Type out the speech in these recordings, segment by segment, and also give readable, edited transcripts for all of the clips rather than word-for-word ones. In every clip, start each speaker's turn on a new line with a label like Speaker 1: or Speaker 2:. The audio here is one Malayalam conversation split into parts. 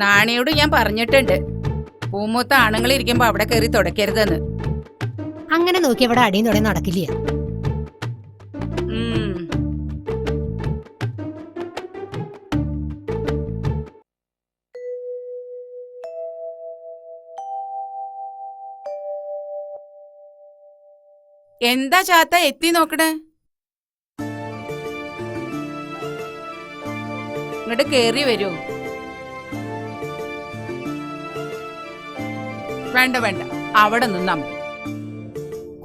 Speaker 1: നാണിയോട് ഞാൻ പറഞ്ഞിട്ടുണ്ട്, പൂമൂത്ത ആണുങ്ങൾ ഇരിക്കുമ്പോ അവിടെ കയറി തുടക്കരുതെന്ന്.
Speaker 2: അങ്ങനെ നോക്കി ഇവിടെ അടിയും തുടങ്ങി നടക്കില്ല.
Speaker 1: എന്താ ചാത്ത എത്തി നോക്കണേ? ഇങ്ങോട്ട് കേറി വരൂ. വേണ്ട വേണ്ട, അവിടെ നിന്നാ മതി.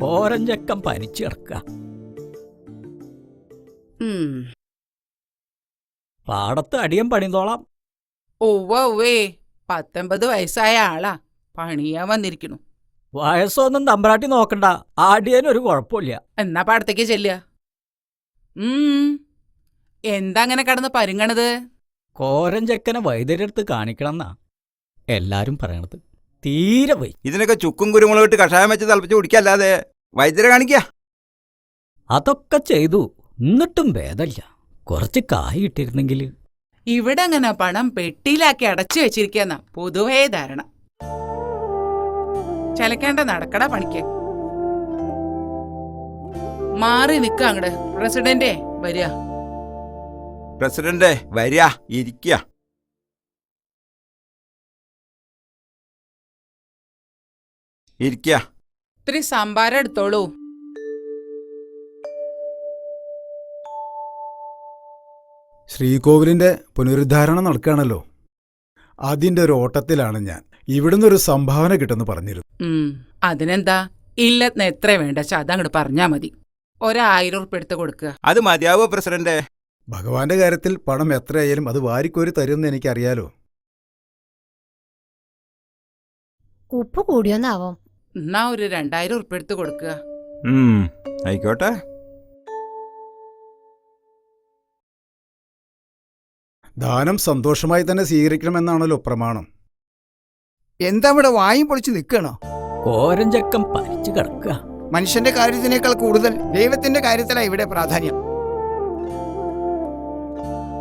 Speaker 3: കോരഞ്ചക്കം പനിച്ചു കിടക്ക. പാടത്ത് അടിയം പണിതോളാം.
Speaker 1: ഉവ്വേ 19 വയസ്സായ ആളാ, പണിയാൻ വന്നിരിക്കണു.
Speaker 3: വയസ്സൊന്നും തമ്പ്രാട്ടി നോക്കണ്ട, ആടിയനൊരു കുഴപ്പമില്ല.
Speaker 1: എന്നാ പാടത്തേക്ക് ചെല്ലുക. എന്താ അങ്ങനെ കടന്ന് പരുങ്ങണത്?
Speaker 3: കോരഞ്ചക്കനെ വൈദ്യരെടുത്ത് കാണിക്കണമെന്നാ എല്ലാരും പറയണത്. തീരെ പോയി.
Speaker 4: ഇതിനൊക്കെ ചുക്കും കുരുമുളക് ഇട്ട് കഷായം വെച്ച് തിളപ്പിച്ച് കുടിക്കല്ലാതെ വൈദ്യരെ കാണിക്ക.
Speaker 3: അതൊക്കെ ചെയ്തു, എന്നിട്ടും ഭേദമില്ല. കുറച്ച് കായ് ഇട്ടിരുന്നെങ്കിൽ.
Speaker 1: ഇവിടെ അങ്ങനെ പണം പെട്ടിയിലാക്കി അടച്ചു വെച്ചിരിക്കുന്ന പൊതുവേ ധാരണ. ചലക്കേണ്ട നടക്കട പണിക്ക്. മാറി നിക്ക അങ്ങട്. പ്രസിഡന്റേ വരിക.
Speaker 4: പ്രസിഡന്റ് വരിക, ഇരിക്കുക. ഇരിക്കുക.
Speaker 1: ഇത്തിരി സംഭാരം എടുത്തോളൂ.
Speaker 5: ശ്രീകോവിലിന്റെ പുനരുദ്ധാരണം നടക്കുകയാണല്ലോ, അതിന്റെ ഒരു ഓട്ടത്തിലാണ് ഞാൻ. ഇവിടുന്ന് ഒരു സംഭാവന കിട്ടുമെന്ന് പറഞ്ഞിരുന്നു.
Speaker 1: അതിനെന്താ, ഇല്ലെന്ന് എത്ര വേണ്ട അതങ്ങോട്ട് പറഞ്ഞാ മതി. 1000 ഉറുപ്പിക എടുത്ത് കൊടുക്കുക.
Speaker 4: അത് മതിയാവോ പ്രസിഡന്റ്?
Speaker 5: ഭഗവാന്റെ കാര്യത്തിൽ പണം എത്രയായാലും അത് വാരിക്കോരി തരുമെന്ന് എനിക്കറിയാലോ.
Speaker 2: ഉപ്പ് കൂടിയൊന്നാവും.
Speaker 1: എന്നാ ഒരു 2000 ഉറുപ്പിക എടുത്ത് കൊടുക്കുക.
Speaker 4: ആയിക്കോട്ടെ.
Speaker 5: ദാനം സന്തോഷമായി തന്നെ സ്വീകരിക്കണമെന്നാണല്ലോ പ്രമാണം.
Speaker 6: എന്താ ഇവിടെ വായും പൊളിച്ച് നിൽക്കണോ?
Speaker 3: കോരഞ്ചക്കം പനിച്ചു കിടക്കുക.
Speaker 6: മനുഷ്യന്റെ കാര്യത്തിനേക്കാൾ കൂടുതൽ ദൈവത്തിന്റെ കാര്യത്തിലാണ് ഇവിടെ പ്രാധാന്യം.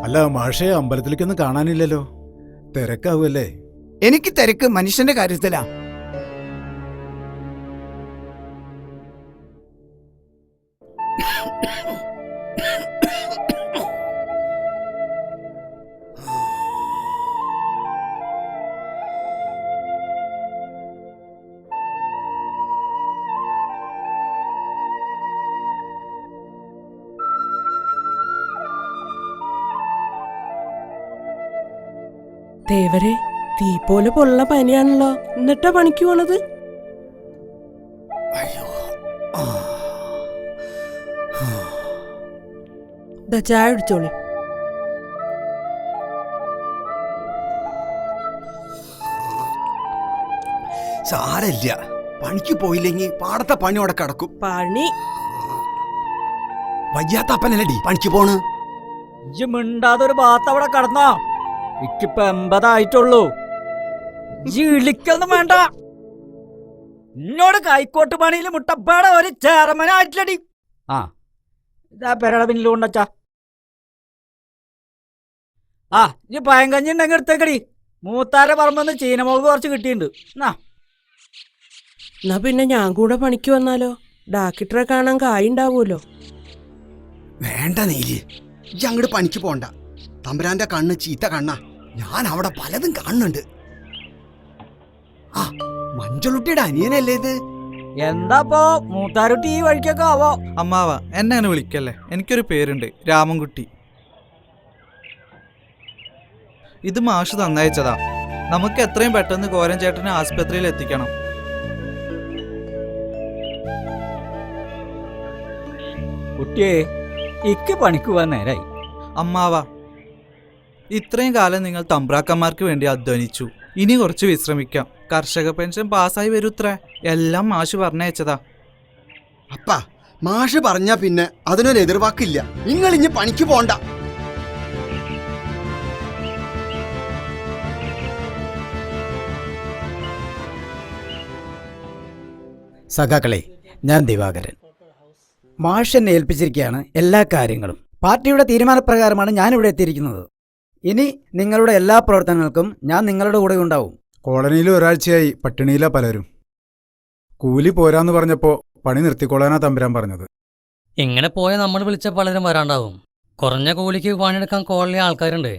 Speaker 5: അല്ല മാഷേ, അമ്പലത്തിലേക്കൊന്നും കാണാനില്ലല്ലോ, തിരക്കാവുമല്ലേ?
Speaker 6: എനിക്ക് തിരക്ക് മനുഷ്യന്റെ കാര്യത്തിലാ.
Speaker 7: ദേവരെ, തീ പോലെ പൊള്ള പനിയാണല്ലോ, എന്നിട്ടാ പണിക്ക് പോണത്? ചായ അടിച്ചോളി.
Speaker 6: സാരല്ല, പണിക്ക് പോയില്ലെങ്കിൽ പാടത്തെ പണി അവിടെ കിടക്കും.
Speaker 7: പണി
Speaker 6: വയ്യാത്ത അപ്പനല്ലടി പണിക്ക് പോണ്.
Speaker 3: ഇജ്ജ് മിണ്ടാതൊരു ഭാഗത്ത് അവിടെ കടന്നോ. ഇക്കിപ്പോ 80 ആയിട്ടുള്ളൂ. ഇളിക്കൊന്നും വേണ്ട. എന്നോട് കൈക്കോട്ട് പണിയിൽ മുട്ടപ്പാടെ ഒരു ചെയർമാനായിട്ടില്ലടി. ആ ഇതാ പെരട പിന്നിൽ കൊണ്ടച്ചാ. ആ ഇനി പയങ്കഞ്ഞി ഉണ്ടെങ്കിൽ എടുത്തേക്കടി. മൂത്താരെ പറമ്പെന്ന് ചീനമുളക് കുറച്ച് കിട്ടിയിട്ടുണ്ട്.
Speaker 7: എന്നാ പിന്നെ ഞാൻ കൂടെ പണിക്ക് വന്നാലോ? ഡാക്ടറെ കാണാൻ കായുണ്ടാവൂലോ.
Speaker 6: വേണ്ട നീലി, അങ്ങോട്ട് പണിക്ക് പോണ്ട. തമ്പുരാന്റെ കണ്ണ് ചീത്ത കണ്ണാ. ഞാൻ അവിടെ പലതും കാണുന്നുണ്ട്. ആ മഞ്ചളുട്ടിയുടെ അനിയനല്ലേ ഇത്?
Speaker 3: എന്താപ്പോ മൂത്താരുട്ടി ഈ വഴിക്കൊക്കെ ആവോ?
Speaker 8: അമ്മാവ എന്നെ അങ്ങനെ വിളിക്കല്ലേ, എനിക്കൊരു പേരുണ്ട്, രാമൻകുട്ടി. ഇത് മാഷ് തന്നയച്ചതാ. നമുക്ക് എത്രയും പെട്ടെന്ന് കോരൻ ചേട്ടനെ ആസ്പത്രിയിൽ എത്തിക്കണം.
Speaker 3: കുട്ടിയെ, ഇക്ക് പണിക്ക് പോവാൻ നേരായി.
Speaker 8: അമ്മാവ, ഇത്രയും കാലം നിങ്ങൾ തമ്പ്രാക്കന്മാർക്ക് വേണ്ടി അധ്വാനിച്ചു. ഇനി കുറച്ച് വിശ്രമിക്കാം. കർഷക പെൻഷൻ പാസ്സായി വരൂത്രേ. എല്ലാം മാഷ് പറഞ്ഞയച്ചതാ.
Speaker 6: അപ്പ മാഷ് പറഞ്ഞാ പിന്നെ അതിനൊരു എതിർവാക്കില്ല. നിങ്ങൾ ഇനി പണിക്ക് പോണ്ട.
Speaker 9: സഖാക്കളെ, ഞാൻ ദിവാകരൻ. മാഷ് എന്നെ ഏൽപ്പിച്ചിരിക്കുകയാണ് എല്ലാ കാര്യങ്ങളും. പാർട്ടിയുടെ തീരുമാനപ്രകാരമാണ് ഞാനിവിടെ എത്തിയിരിക്കുന്നത്. ഇനി നിങ്ങളുടെ എല്ലാ പ്രവർത്തനങ്ങൾക്കും ഞാൻ നിങ്ങളുടെ കൂടെ ഉണ്ടാവും.
Speaker 5: കോളനിയിൽ ഒരാഴ്ചയായി പട്ടിണിയിലാ പലരും. കൂലി പോരാന്ന് പറഞ്ഞപ്പോ പണി നിർത്തിക്കൊള്ളാനാ തമ്പുരാൻ പറഞ്ഞത്.
Speaker 10: ഇങ്ങനെ പോയ നമ്മൾ വിളിച്ച പലരും വരാണ്ടാവും. കുറഞ്ഞ കൂലിക്ക് പണിയെടുക്കാൻ കോളനി ആൾക്കാരുണ്ട്.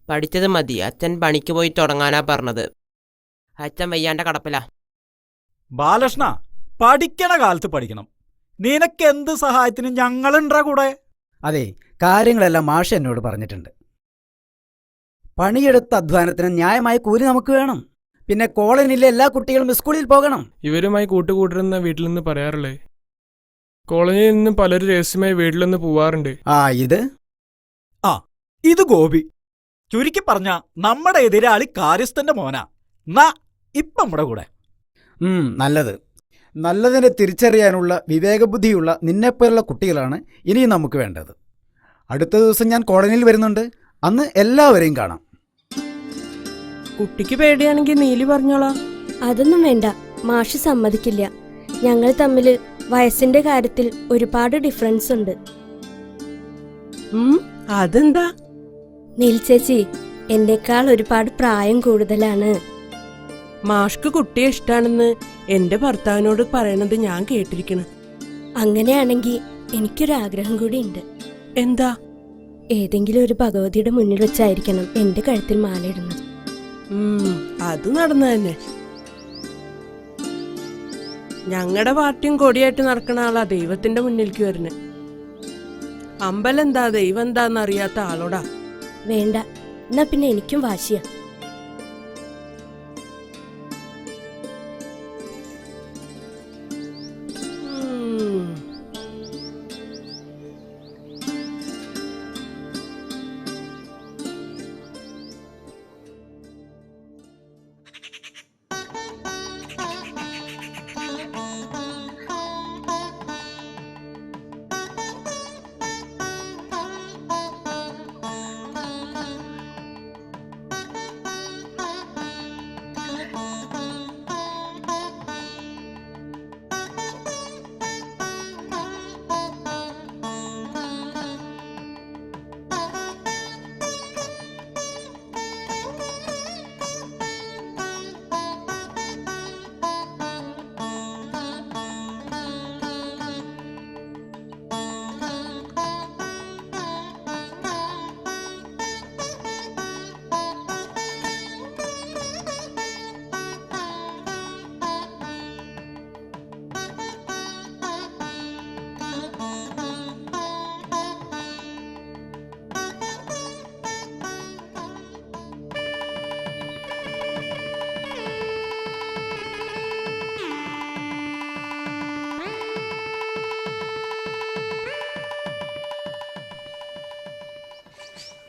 Speaker 11: പഠിച്ചത് മതി, അച്ഛൻ പണിക്ക് പോയി തുടങ്ങാനാ പറഞ്ഞത്. അച്ഛൻ വയ്യാണ്ട കടപ്പില.
Speaker 3: ബാലകൃഷ്ണ, പഠിക്കണ കാലത്ത് പഠിക്കണം. നിനക്ക് എന്ത് സഹായത്തിനും ഞങ്ങളുണ്ടാ കൂടെ.
Speaker 9: അതെ, കാര്യങ്ങളെല്ലാം മാഷ് എന്നോട് പറഞ്ഞിട്ടുണ്ട്. പണിയെടുത്ത അധ്വാനത്തിന് ന്യായമായ കൂലി നമുക്ക് വേണം. പിന്നെ കോളനിയിലെ എല്ലാ കുട്ടികളും സ്കൂളിൽ പോകണം.
Speaker 12: ഇവരുമായി കൂട്ടുകൂട്ടരെന്ന വീട്ടിൽ നിന്ന് പറയാറില്ലേ? കോളനിയിൽ നിന്ന് പലരും രഹസ്യമായി വീട്ടിൽ നിന്ന് പോവാറുണ്ട്.
Speaker 3: ഇത് ഗോപി. ചുരുക്കി പറഞ്ഞ നമ്മുടെ എതിരാളി കാര്യസ്ഥന്റെ മോനാ. ഇപ്പം നമ്മുടെ കൂടെ.
Speaker 9: നല്ലത്. നല്ലതിനെ തിരിച്ചറിയാനുള്ള വിവേകബുദ്ധിയുള്ള നിന്നെപ്പോലുള്ള കുട്ടികളാണ് ഇനിയും നമുക്ക് വേണ്ടത്. അടുത്ത ദിവസം ഞാൻ കോളനിയിൽ വരുന്നുണ്ട്. അന്ന് എല്ലാവരെയും കാണാം.
Speaker 7: കുട്ടിക്ക് പേടിയാണെങ്കിൽ നീലി പറഞ്ഞോളാം.
Speaker 13: അതൊന്നും വേണ്ട, മാഷ് സമ്മതിക്കില്ല. ഞങ്ങൾ തമ്മിൽ വയസ്സിന്റെ കാര്യത്തിൽ ഒരുപാട് ഡിഫറൻസ് ഉണ്ട്.
Speaker 7: അതെന്താ?
Speaker 13: നീൽ ചേച്ചി എന്നേക്കാൾ ഒരുപാട് പ്രായം കൂടുതലാണ്.
Speaker 7: മാഷ്ക്ക് കുട്ടിയെ ഇഷ്ടാണെന്ന് എന്റെ ഭർത്താവിനോട് പറയണത് ഞാൻ കേട്ടിരിക്കണ്.
Speaker 13: അങ്ങനെയാണെങ്കിൽ എനിക്കൊരാഗ്രഹം കൂടി ഉണ്ട്.
Speaker 7: എന്താ?
Speaker 13: ഏതെങ്കിലും ഒരു ഭഗവതിയുടെ മുന്നിൽ വെച്ചായിരിക്കണം എന്റെ കഴുത്തിൽ മാലയിടുന്നത്.
Speaker 7: അത് നടന്നു തന്നെ. ഞങ്ങളുടെ പാർട്ടിയും കൊടിയായിട്ട് നടക്കണ ആളാ ദൈവത്തിന്റെ മുന്നിലേക്ക് വരുന്നത്. അമ്പലം എന്താ ദൈവം എന്താന്ന് അറിയാത്ത ആളോടാ.
Speaker 13: വേണ്ട, എന്നാ പിന്നെ എനിക്കും വാശിയാ.